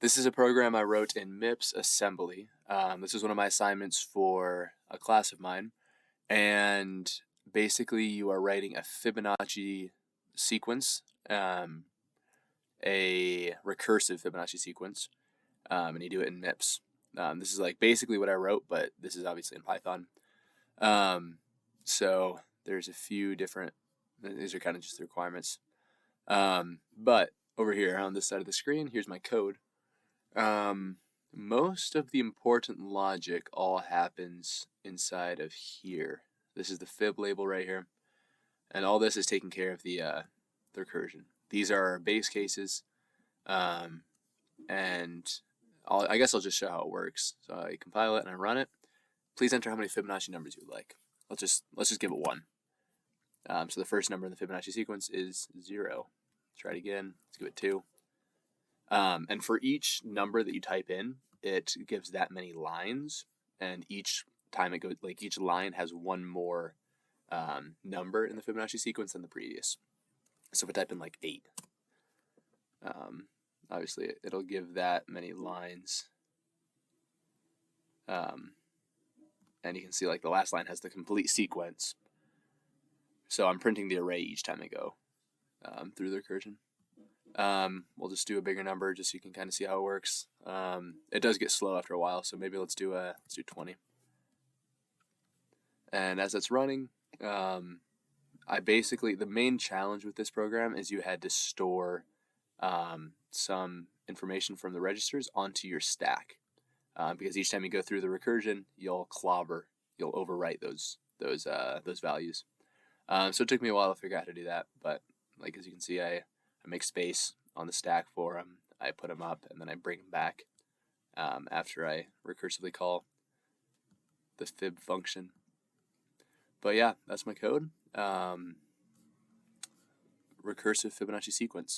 This is a program I wrote in MIPS assembly. This is one of my assignments for a class of mine, and basically you are writing a Fibonacci sequence, a recursive Fibonacci sequence, and you do it in MIPS. This is like basically what I wrote, but this is obviously in Python. So there's a few different, these are kind of just the requirements. But over here on this side of the screen, here's my code. Most of the important logic all happens inside of here. This is the fib label right here, and all this is taking care of the recursion. These are our base cases, and I guess I'll just show how it works. So I compile it and I run it. Please enter how many Fibonacci numbers you would like. Let's just give it 1. So the first number in the Fibonacci sequence is 0. Let's try it again. Let's give it 2. And for each number that you type in, it gives that many lines, and each time it goes, like each line has one more number in the Fibonacci sequence than the previous. So if I type in like 8, obviously it'll give that many lines. And you can see like the last line has the complete sequence. So I'm printing the array each time I go through the recursion. We'll just do a bigger number just so you can kind of see how it works. It does get slow after a while, so maybe let's do 20. And as it's running, the main challenge with this program is you had to store some information from the registers onto your stack, because each time you go through the recursion, you'll overwrite those values. So it took me a while to figure out how to do that, but like as you can see, I make space on the stack for them. I put them up, and then I bring them back after I recursively call the fib function. But yeah, that's my code. Recursive Fibonacci sequence.